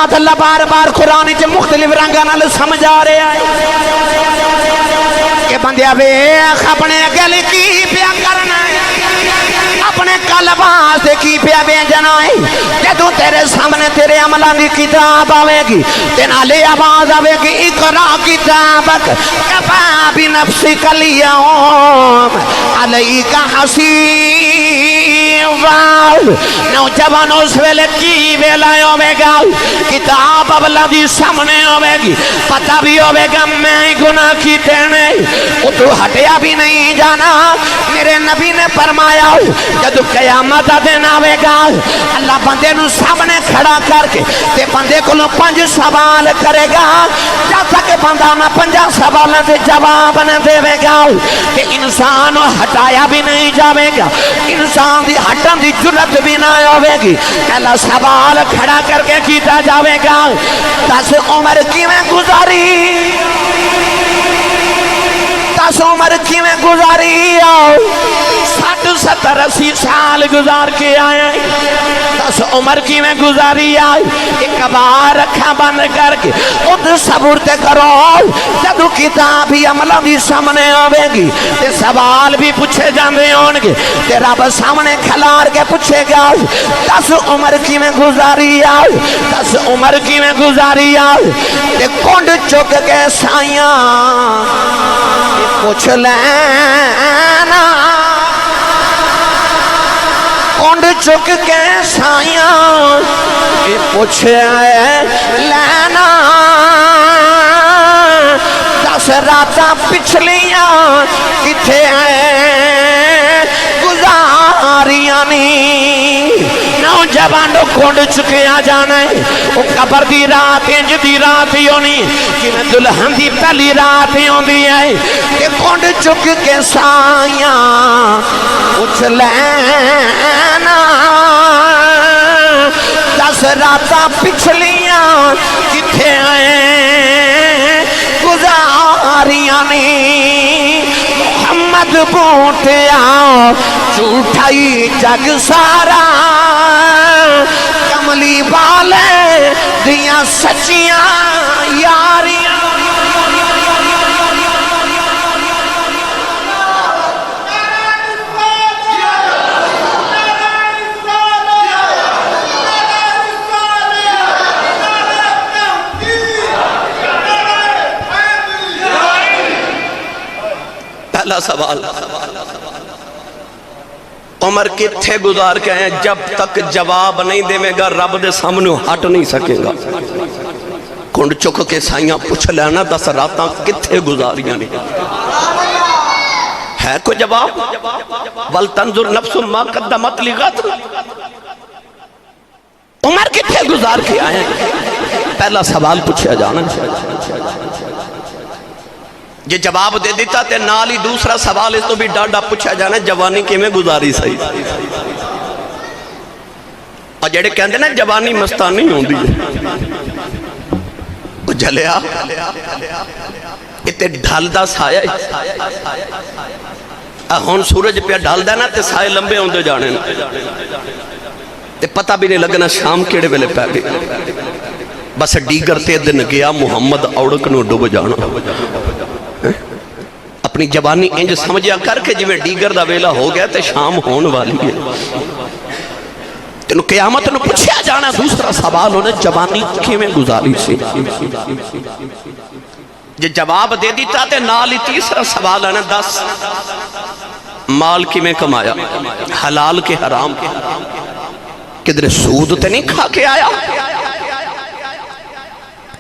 اللہ بار بار قرآن چ مختلف رنگاں نال سمجھا رہا ہے کہ بندیا ویکھ اپنے گل کی پیا کرنا ہے، اپنے قلب واسطے کی پیا بھیجنا ہے۔ جدوں تیرے سامنے تیرے عملاں دی کتاب آوے گی تے نالے آواز آوے گی اقرا کتابک کفا بنفسک الیوم علیک حسیبا۔ نوجوان اس ویلے کی ویلا ہوے گا، کتاب اولا دی سامنے ہوے گی، پتہ بھی ہوے گا میں گناہ کیتے نہیں، تو ہٹیا بھی نہیں جانا۔ میرے نبی نے فرمایا جب قیامت دا دن آوے گا اللہ بندے نو سامنے کھڑا کر کے تے بندے کو 5 سوال کرے گا، جب تک بندہ نہ 5 سوالوں دے جواب نہ دے گا کہ انسان ہٹایا بھی نہیں جاوے گا، انسان دی ہٹن دی جرت بھی نہ ہوے گی۔ پہلا سوال کھڑا کر کے کیتا جاوے گا 10 عمر کیویں گزاری، 10 عمر کیویں گزاری، 60 70 80 سال گزار کے آئے، 10 عمر کیویں گزاری آئی۔ ایک بار رکھا بند کر کے خود صبر تے کرو، جدو کتاب ہی عملہ بھی سامنے آوے گی تے سوال بھی پوچھے جاندے ہون گے تے رب سامنے کھلار کے پوچھے گا 10 عمر کیویں گزاری آئی، 10 عمر کیویں گزاری آئی۔ تے کونڈ چک کے سائیاں پوچھ لینا، کونڈ چک کے سائیاں پوچھ لینا، 10 راتاں پچھلیاں کتھے گزاریاں نہیں۔ نوجوانوں کونڈ چکے آ جانا ہے، وہ قبر دی رات انج دی رات ہی ہونی جنہیں دلہن دی پہلی رات ہی ہوندی ہے کہ کونڈ چک کے سائیاں پوچھ لینا، 10 راتاں پچھلیاں کتھے گزاریاں نہیں۔ محمد بوٹیا جھوٹائی جگ سارا، کملی والے دیاں سچیاں یاریاں۔ پہلا سوال، عمر کتھے گزار کے ہیں؟ جب تک جواب نہیں دے گا رب دے سامنے ہٹ نہیں سکے گا۔ کونڈ چک کے سائیاں پوچھ لینا 10 راتاں کتھے گزاریاں نہیں ہے کوئی جواب؟ وَلْتَنْظُرْ نَفْسٌ مَا قَدَّمَتْ لِغَدٍ۔ عمر کتھے گزار کے آئے ہیں؟ پہلا سوال پوچھا جانا، یہ جواب دے دیتا تے نال ہی دوسرا سوال اس تو بھی ڈاڈا پوچھا جانا جوانی کے میں گزاری سہی۔ اور جڑے کہندے نا جوانی مستانی ہوندی ہے، وہ جلیا اتے ڈھال دا سایہ ہون سورج پہ ڈھال دا نا تے سائے لمبے ہوندے جانے تے پتہ بھی نہیں لگنا شام کیڑے ویلے پہ گئے، بس ڈیگر تے دن گیا محمد اوڑک نو ڈوب جانا۔ اپنی جوانی انج سمجھیا کر کے جویں ڈیگر دا ویلا ہو گیا تے شام ہون والی ہے، تینوں قیامت نو پوچھیا جانا۔ دوسرا سوال ہونا جوانی کیویں گزاری سی، جے جواب دے دیتا تے نال ہی تیسرا سوال ہے نا 10 مال کیویں کمایا، حلال کے حرام کے، کدھر سود تے نہیں کھا کے آیا،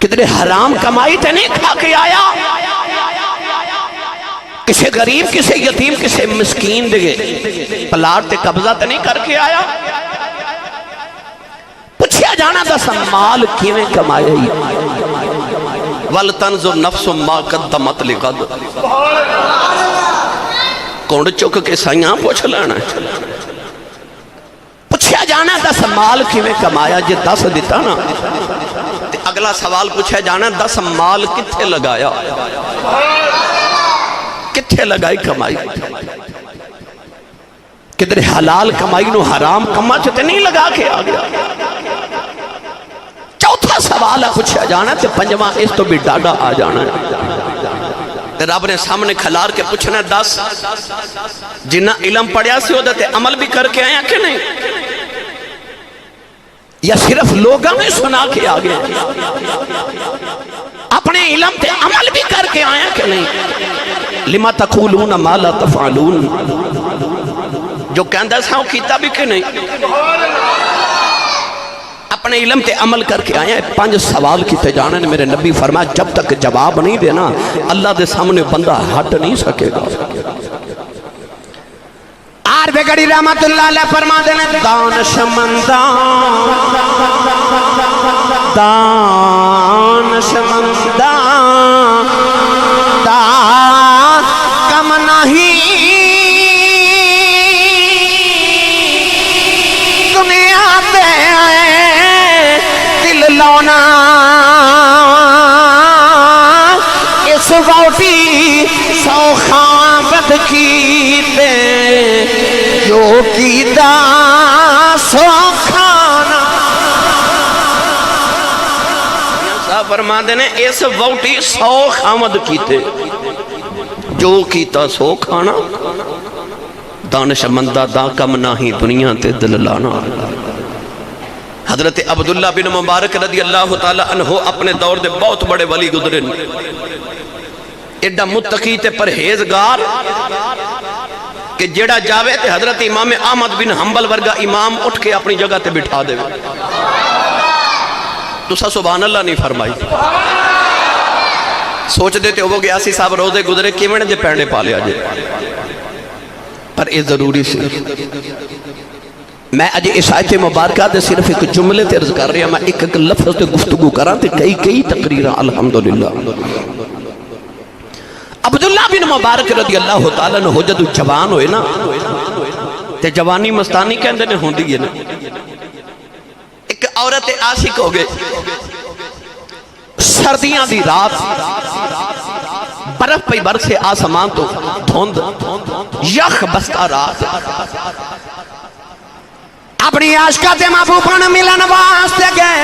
کدھر حرام کمائی تے نہیں کھا کے آیا، کسے غریب کسے یتیم کسے مسکین دے پلاٹ تے قبضہ تے نہیں کر کے آیا۔ پوچھیا جانا 10 مال کیویں کمایا ہی۔ وَلْتَنْظُرْ نَفْسٌ مَا قَدَّمَتْ لِغَدٍ۔ کونڈ چک کے سائیاں پوچھ لینا، پوچھیا جانا 10 مال کیویں کمایا۔ جے 10 دیتا نا تے اگلا سوال پوچھا جانا 10 مال کتھے لگایا، کتھے لگائی کمائی، کدھر حلال کمائی نو حرام کما چتے نہیں لگا کے آگیا۔ چوتھا چوتھا سوال پوچھا جانا تے پنجواں اس تو بھی ڈاڈا آ جانا ہے۔ رب نے سامنے کھلار کے پوچھنا 10 جنہ علم پڑھیا سی ہوتا تے عمل بھی کر کے آیا کہ نہیں، یا صرف لوگوں میں سنا کے آگے اپنے علم تے عمل بھی کر کے آیا کہ نہیں۔ لما تقولون ما لا تفعلون، جو کہندہ ساں کیتا بھی کہ نہیں، اپنے علم تے عمل کر کے آیا ہے۔ 5 سوال کیتے جانے نے، میرے نبی فرمایا جب تک جواب نہیں دینا اللہ دے سامنے بندہ ہٹ نہیں سکے گا۔ آر بگڑی رحمت اللہ علیہ فرما دینے دانشمندان دا کم نہیں دنیا دے دل لونا اس ووٹی سو خامد کیتے جو کیتا سو کھانا۔ صاحب فرما دینے اس ووٹی 100 خامد کیتے جو کیتا سو کھانا، دانش مندہ دا کم ناہی دنیا تے دل لانا۔ حضرت عبداللہ بن مبارک رضی اللہ تعالیٰ عنہ اپنے دور دے بہت بڑے ولی گزرے، ایڈا متقی تے پرہیزگار کہ جیڑا جاوے تے حضرت امام احمد بن حنبل ورگا امام اٹھ کے اپنی جگہ تے بٹھا دے۔ تو سا سبحان اللہ نہیں فرمائی، سوچ دیتے ہو کہ آسی صاحب روزے گزرے کیویں دے پینڈے پالے آجے، پر یہ ضروری سی۔ میں اج اس آیت مبارکہ دے صرف ایک جملے تے عرض کر رہا ہوں، میں ایک لفظ تے گفتگو کراں تے کئی تقریراں الحمدللہ۔ عبداللہ بن مبارک رضی اللہ تعالیٰ نے جدو جوان ہوئے نا تے جوانی مستانی کہندے نے ہوندی ہے نا، ایک عورت عاشق ہو گئے، سردیاں دی رات برف پہ برسے آسمان تو دھوند یخ بستا رات، اپنی عاشقہ تے محبوبہ نے ملن واسطے گئے،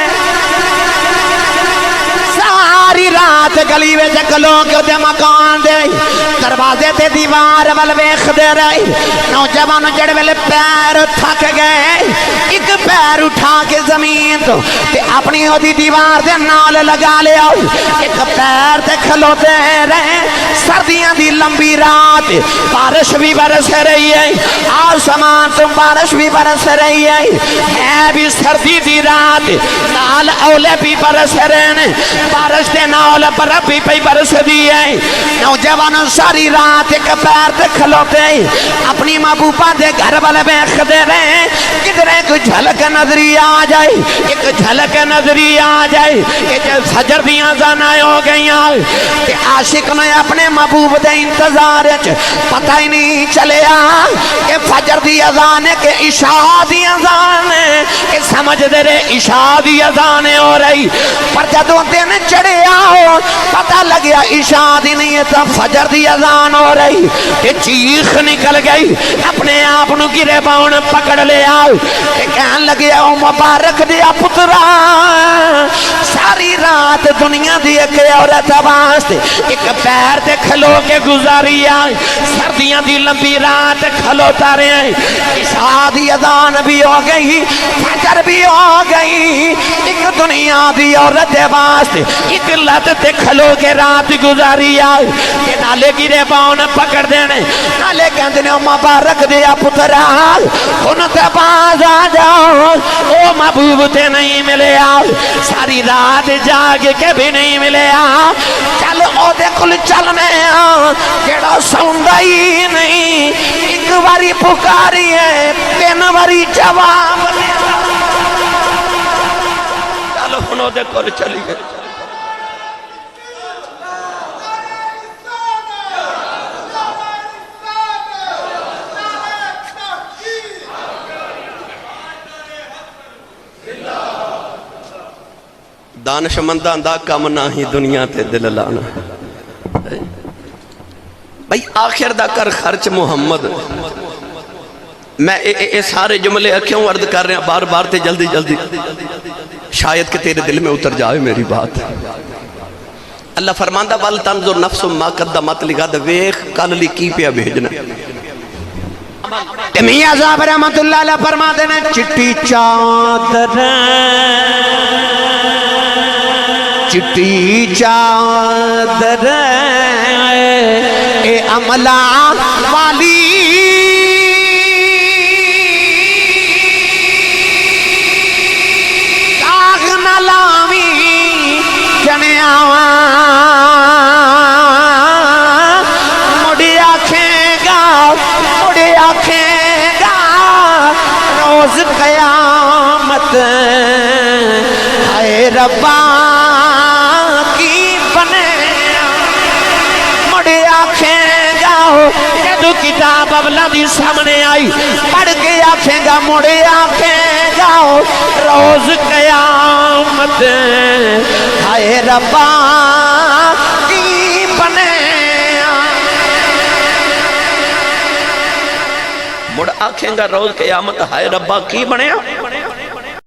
ساری رات گلی وچ کلو کے تے مکان دے دروازے تے دیوار ول ویکھدے رہے۔ نوجوان جڑے ویلے پیر تھک گئے، ایک پیر اٹھا کے زمین تو تے اپنی اودی دیوار دے نال لگا لیا، ایک پیر تے کھلوتے رہے۔ سردیاں دی لمبی رات، بارش بھی برس رہی ہے، آسمان تو بارش بھی برس رہی ہے بھی سردی دی رات، نال اولے بھی برس رہے ہیں، بارش دے نال برف بھی پئی برس دی ہے۔ نوجوان ساری رات ایک پیر تے کھلوتے اپنی محبوبہ دے گھر والے ویکھدے رہے، کدھر ایک جھلک نظری آ جائے، ایک جھلک نظری آ جائے کہ فجر دیاں اذانیں ہو گئیاں تے عاشق نے اپنے محبوب دے انتظار وچ پتہ ہی نہیں چلیا کہ فجر دی اذان ہے کہ عشاء دی اذان ہے، کہ سمجھ دے رہے عشاء دی اذان ہو رہی، پر جدوں دن چڑھیا ہو پتہ لگیا عشاء دی نہیں ہے تو فجر دی اذان ہو رہی، کہ چیخ نکل گئی، اپنے آپ نو گرے باؤں پکڑ لیا، کہ کہن لگیا او مبارک دیا پترا، ساری رات دنیا دی ایک عورت واسطے ایک پیر تے کھلو کے گزاری آئی، سردیاں دی لمبی رات کھلوتا رہے، عشاء دی اذان بھی ہو گئی، فجر بھی ہو گئی، ایک دنیا دی عورت واسطے ایک لت تے کھلو کے رات گزاری آئی، کہ نالے گرے باؤں پکڑ دینے، نالے کہندے نے مبارک دیا پترا ان تے باز آ جاؤ، او محبوب تے نہیں ملے آؤ، ساری رات جاگ کے بھی نہیں ملے آؤ، چل او دے کل چلنے آؤ، جیڑا سوندا ہی نہیں، ایک باری پکاری ہے 3 باری جواب دے، چلو انہوں دے کل چلی گئے۔ دانش منداں دا کم نہ ہی دنیا تے دل لانا۔ بھئی آخر دا کر خرچ محمد، میں اے سارے جملے کیوں عرض کر رہے ہیں بار بار تے جلدی شاید کہ تیرے دل میں اتر جائے میری بات۔ اللہ فرماندہ وَلْ تَنْظُرْ نَفْسٌ مَا قَدَّمَتْ لِغَدٍ، ویکھ کل لی کی پیا بھیجنا۔ میاں صاحب رحمت اللہ علیہ فرماتے ہیں چٹی چادر چٹی چادر اے عملہ والی داغ نہ لاوی جنیا مڑی آکھیں گا روز قیامت اے ربا کی بنے مڑی آکھیں گا جدو کتاب ابلا دی سامنے آئی پڑھ کے آکھیں گا مڑی آکھیں گا روز قیامت اے ربا کی بنے مڑ آکھیں گا روز قیامت ہائے ربا کی بنیا۔